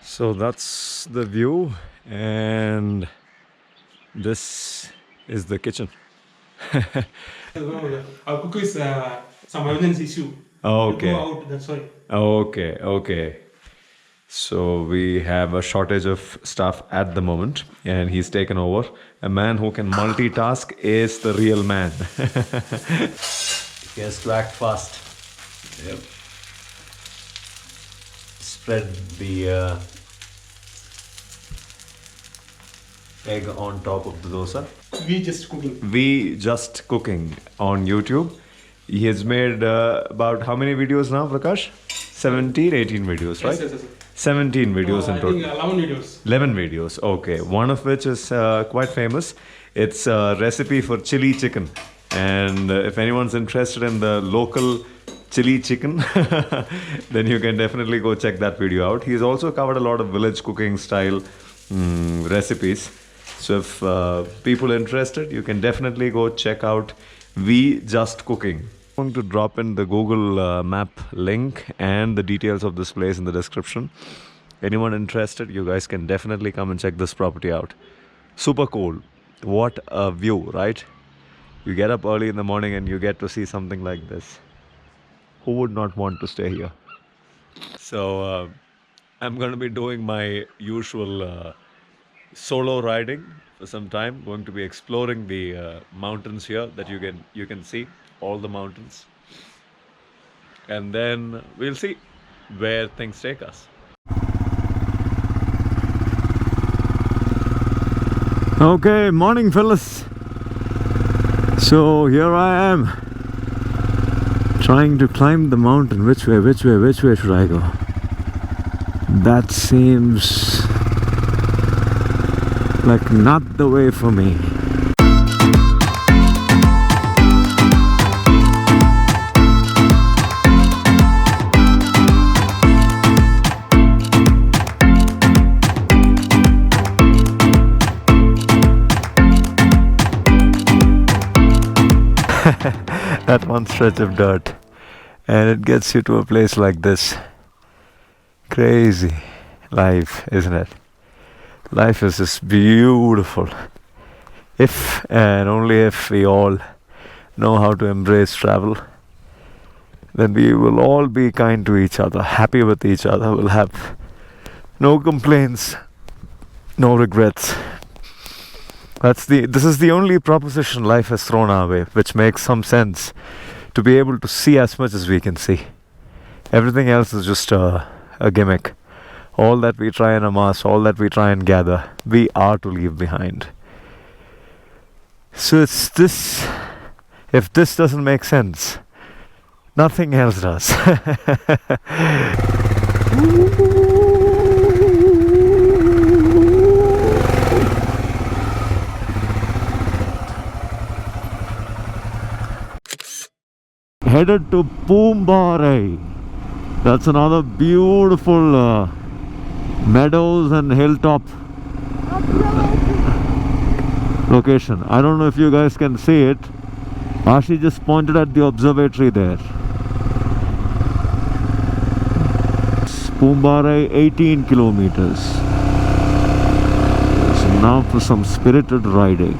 So that's the view, and this is the kitchen. Our cook is some emergency issue. Okay. Go out, that's why. Okay, okay. So we have a shortage of staff at the moment, and he's taken over. A man who can multitask is the real man. He has to act fast. Yep. Spread the egg on top of the dosa. We just cooking. We Just Cooking on YouTube. He has made about how many videos now, Prakash? 17, 18 videos, right? Yes. 17 videos in I total. think 11 videos. 11 videos, okay. One of which is quite famous. It's a recipe for chili chicken. And if anyone's interested in the local chili chicken, then you can definitely go check that video out. He's also covered a lot of village cooking style recipes. So if people are interested, you can definitely go check out We Just Cooking. I'm going to drop in the Google map link and the details of this place in the description. Anyone interested, you guys can definitely come and check this property out. Super cool. What a view, right? You get up early in the morning and you get to see something like this. Who would not want to stay here? So I'm going to be doing my usual solo riding for some time. Going to be exploring the mountains here that you can see all the mountains, and then we'll see where things take us. Okay, morning fellas. So here I am trying to climb the mountain. Which way should I go? That seems like not the way for me. That one stretch of dirt, and it gets you to a place like this. Crazy life, isn't it? Life is just beautiful. If and only if we all know how to embrace travel, then we will all be kind to each other, happy with each other. We'll have no complaints, no regrets. This is the only proposition life has thrown our way, which makes some sense, to be able to see as much as we can see. Everything else is just a gimmick. All that we try and amass, all that we try and gather, we are to leave behind. So it's this, if this doesn't make sense, nothing else does. Headed to POOMBARAI. That's another beautiful meadows and hilltop location. I don't know if you guys can see it. Ashi just pointed at the observatory there. POOMBARAI, 18 kilometers. So now for some spirited riding.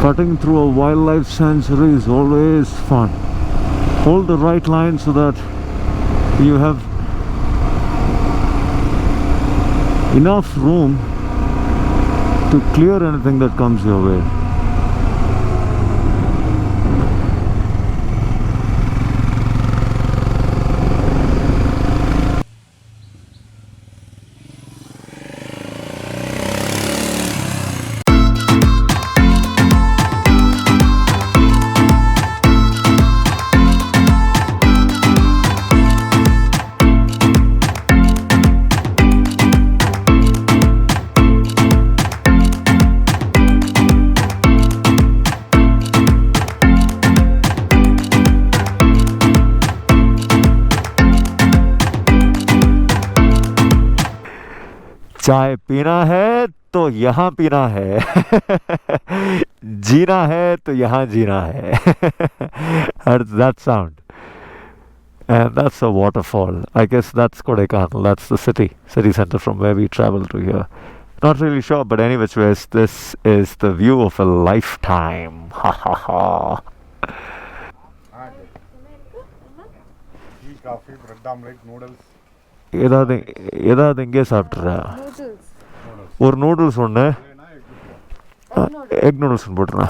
Cutting through a wildlife sanctuary is always fun. Hold the right line so that you have enough room to clear anything that comes your way. चाय पीना है तो यहाँ पीना है जीना है तो यहाँ जीना है that sound. And that's a waterfall. I guess that's Kodaikanal. That's the city center from where we travel to here. Not really sure, but anyways, this is the view of a lifetime. Ha ha ha. Tea, coffee, bread omelette, noodles. ஏதாவது எங்கே சாப்பிட்றா ஒரு noodles ஒன்று egg noodles ஒன்று போட்டுறா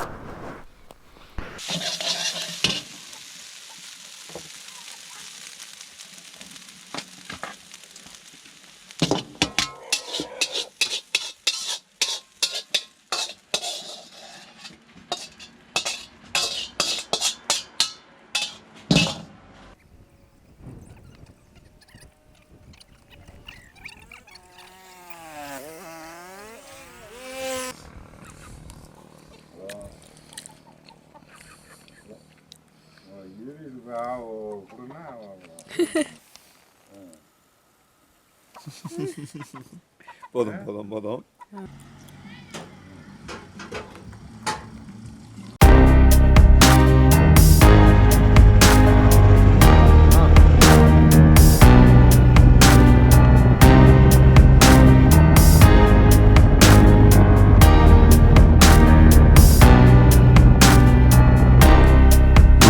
போதும்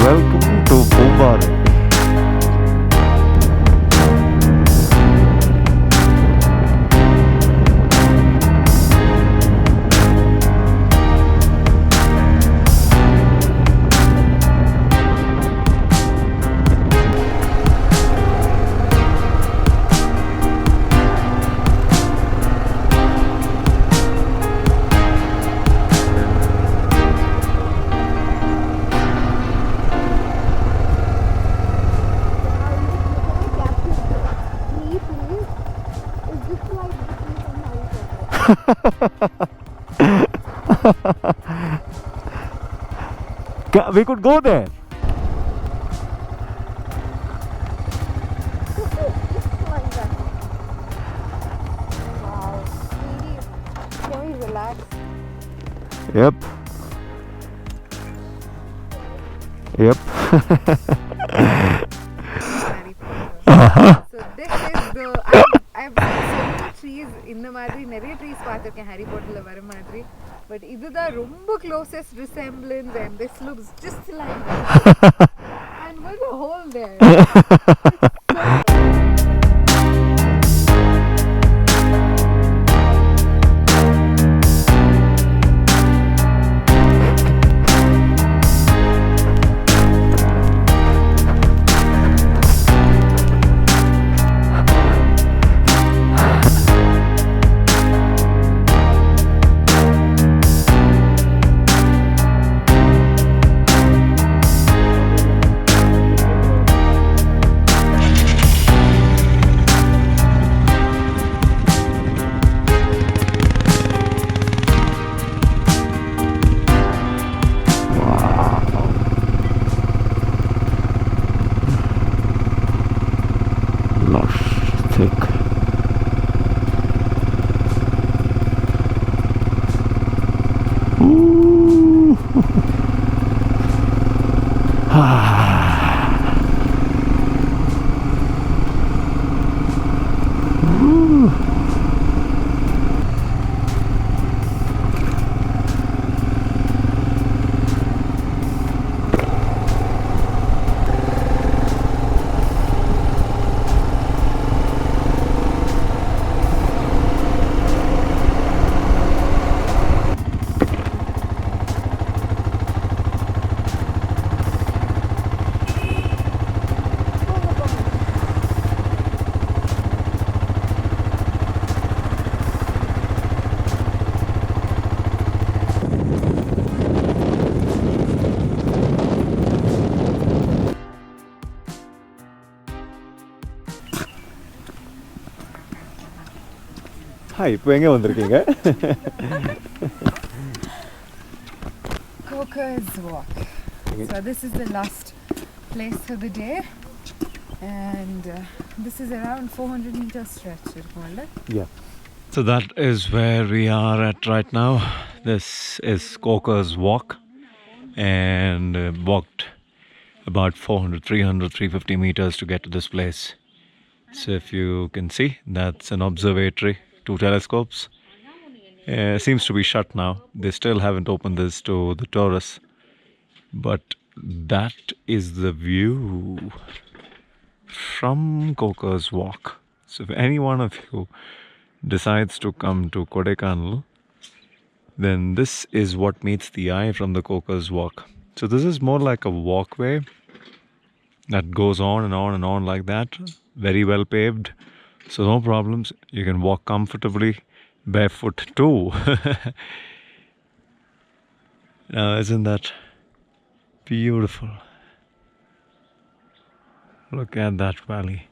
Welcome to POOMBARAI. We could go there. Wow. Really, can we relax? Yep. So this is the I've seen so many trees in the madri nariya trees paathirukken Harry Potter la vara madri, but idu the romba closest resemblance, and this looks just like that. And what a hole there. Hi, இப்போ எங்கே வந்திருக்கீங்க? Coker's Walk. So this is the last place for the day, and this is around 400 meter stretch. Yeah. So that is where we are at right now. This is Coker's Walk, and walked about 400, 300, 350 meters to get to this place. So if you can see, that's an observatory, 2 telescopes. Seems to be shut now. They still haven't opened this to the tourists. But that is the view from Coker's Walk. So if any one of you decides to come to Kodaikanal, then this is what meets the eye from the Coker's Walk. So this is more like a walkway that goes on and on and on like that. Very well paved. So no problems. You can walk comfortably barefoot too. Now, isn't that beautiful? Look at that valley.